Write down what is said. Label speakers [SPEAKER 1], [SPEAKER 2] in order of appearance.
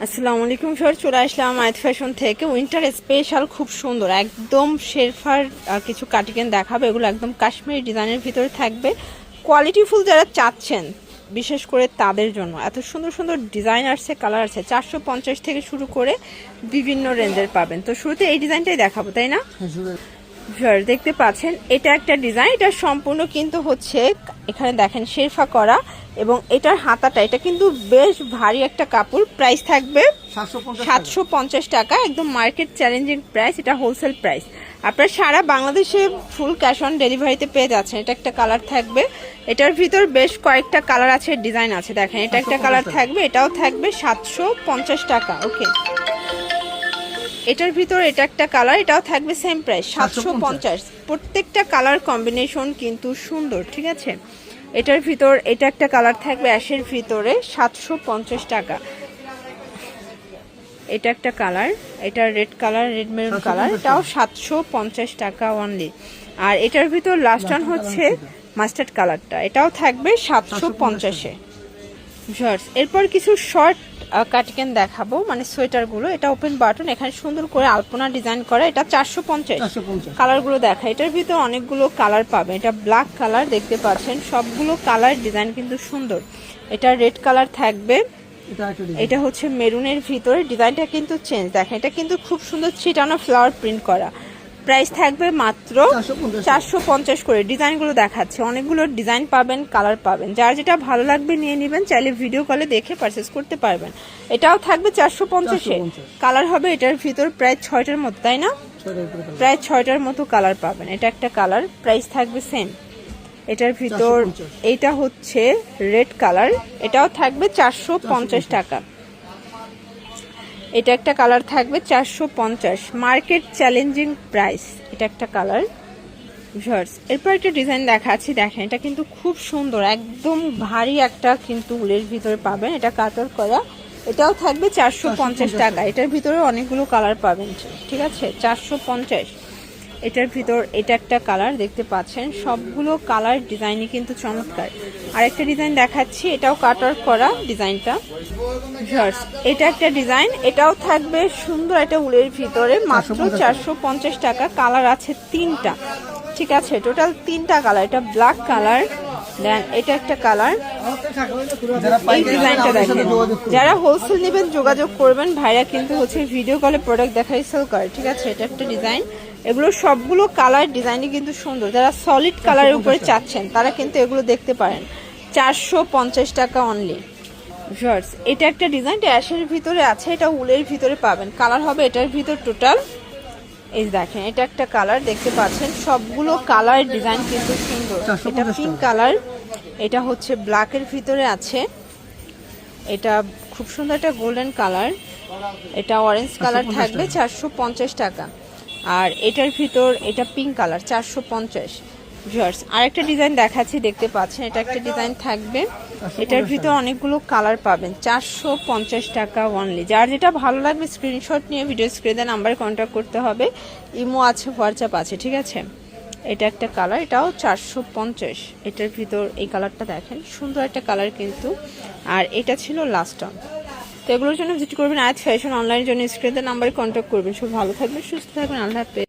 [SPEAKER 1] আসসালামু আলাইকুম স্যার, চলে আসলাম আয়াত ফ্যাশন থেকে। উইন্টার স্পেশাল খুব সুন্দর একদম শেরফার কিছু কাটিকেন দেখাবে। এগুলো একদম কাশ্মীরি ডিজাইনের ভিতরে থাকবে। কোয়ালিটিফুল যারা চাচ্ছেন বিশেষ করে তাদের জন্য এত সুন্দর সুন্দর ডিজাইন আসছে, কালার আছে। 450 থেকে শুরু করে বিভিন্ন রেঞ্জের পাবেন। তো শুরুতে এই ডিজাইনটাই দেখাবো, তাই না? দেখতে পাচ্ছেন এটা একটা ডিজাইন, এটা সম্পূর্ণ কিন্তু হচ্ছে এখানে দেখেন শেরফা করা, এবং এটার হাতাটা এটা কিন্তু বেশ ভারী একটা কাপড়। প্রাইস থাকবে 750 টাকা, একদম মার্কেট চ্যালেঞ্জিং প্রাইস। এটা হোলসেল প্রাইস। আপনারা সারা বাংলাদেশে ফুল ক্যাশ অন ডেলিভারিতে পেয়ে যাচ্ছেন। এটা একটা কালার থাকবে, এটার ভিতর বেশ কয়েকটা কালার আছে, ডিজাইন আছে। দেখেন এটা একটা কালার থাকবে, এটাও থাকবে 750 টাকা। ওকে, এটার ভিতর এটা একটা কালার, এটাও থাকবে সেম প্রাইস 750। প্রত্যেকটা কালার কম্বিনেশন কিন্তু সুন্দর, ঠিক আছে। এটার ভিতর এটা একটা কালার থাকবে অ্যাশের ভিতরে 750 টাকা। এটা একটা কালার, এটা red colour, red maroon colour, এটাও 750 টাকা অনলি। আর এটার ভিতর লাস্ট ওয়ান হচ্ছে মাস্টার্ড কালারটা, এটাও থাকবে 750-এ। এরপর কিছু শর্ট কাটিকেন দেখাবো, মানে সোয়েটারগুলো। এটা ওপেন বাটন, এখানে সুন্দর করে আলপনা ডিজাইন করা। এটা 450। কালারগুলো দেখা, এটার ভিতর অনেকগুলো কালার পাবে। এটা ব্ল্যাক কালার দেখতে পাচ্ছেন, সবগুলো কালার ডিজাইন কিন্তু সুন্দর। এটা রেড কালার থাকবে, এটা হচ্ছে মেরুনের ভিতরে। ডিজাইনটা কিন্তু চেঞ্জ, দেখেন এটা কিন্তু খুব সুন্দর ছিটানো ফ্লাওয়ার প্রিন্ট করা। প্রাইস থাকবে মাত্র 450 করে। ডিজাইনগুলো দেখাচ্ছে, অনেকগুলো ডিজাইন পাবেন, কালার পাবেন। যার যেটা ভালো লাগবে নিয়ে নেবেন, চাইলে ভিডিও কলে দেখে পারচেস করতে পারবেন। এটাও থাকবে 450-এ। কালার হবে এটার ভিতর প্রায় 6টার মতো, তাই না? প্রায় 6টার মতো কালার পাবেন। এটা একটা কালার, প্রাইস থাকবে সেম। এটার ভিতর এইটা হচ্ছে রেড কালার, এটাও থাকবে 450 টাকা। এটা একটা কালার থাকবে 450, মার্কেট চ্যালেঞ্জিং প্রাইস। এটা একটা কালার। এরপর একটা ডিজাইন দেখাচ্ছি, দেখেন এটা কিন্তু খুব সুন্দর, একদম ভারী একটা কিন্তু উলের ভিতরে পাবেন। এটা কাতর করা, এটাও থাকবে 450 টাকা। এটার ভিতরে অনেকগুলো কালার পাবেন, ঠিক আছে। 450। এটার ভিতর এটা একটা কালার দেখতে পাচ্ছেন, সবগুলো কালার ডিজাইনই কিন্তু চমৎকার। আর একটা ডিজাইন দেখাচ্ছি, এটাও কাটার করা ডিজাইনটা। এটা একটা ডিজাইন, এটাও থাকবে সুন্দর একটা উলের ভিতরে, মাত্র 450 টাকা। কালার আছে 3টা, ঠিক আছে, টোটাল 3টা কালার। এটা ব্ল্যাক কালার, দেন এটা একটা কালার। এই ডিজাইনটা দেখেন, যারা হোলসেল নেবেন যোগাযোগ করবেন। ভাইরা কিন্তু হচ্ছে ভিডিও কলে প্রোডাক্ট দেখাই সেল করে, ঠিক আছে। এটা একটা ডিজাইন, এগুলো সবগুলো কালার ডিজাইনই কিন্তু সুন্দর। যারা সলিড কালারের উপরে চাচ্ছেন তারা কিন্তু এগুলো দেখতে পারেন। 450 টাকা অনলি। এটা একটা ডিজাইন, অ্যাশের ভিতরে আছে, এটা উলের ভিতরে পাবেন। কালার হবে এটার ভিতর টোটাল, এই দেখেন এটা একটা কালার দেখতে পাচ্ছেন, সবগুলো কালার ডিজাইন কিন্তু সুন্দর। এটা পিঙ্ক কালার, এটা হচ্ছে ব্ল্যাকের ভিতরে আছে, এটা খুব সুন্দর একটা গোল্ডেন কালার, এটা অরেঞ্জ কালার থাকবে 450 টাকা। আর এটার ভিতর এটা পিঙ্ক কালার 450। আর একটা ডিজাইন দেখাচ্ছি, দেখতে পাচ্ছেন এটা একটা ডিজাইন থাকবে, এটার ভিতর অনেকগুলো কালার পাবেন। 450 টাকা অনলি। যার যেটা ভালো লাগবে স্ক্রিনশট নিয়ে ভিডিও স্ক্রিনে নাম্বারে কন্ট্যাক্ট করতে হবে। ইমো আছে, হোয়াটসঅ্যাপ আছে, ঠিক আছে। এটা একটা কালার, এটাও 450। এটার ভিতর এই কালারটা দেখেন, সুন্দর একটা কালার কিন্তু। আর এটা ছিল লাস্ট টাইম। তো এগুলোর জন্য ভিজিট করবেন আয়াত ফ্যাশন অনলাইনের জন্য স্ক্রিনে নাম্বারে কন্ট্যাক্ট করবেন। সব ভালো থাকবেন, সুস্থ থাকবেন, আল্লাহ হাফেজ।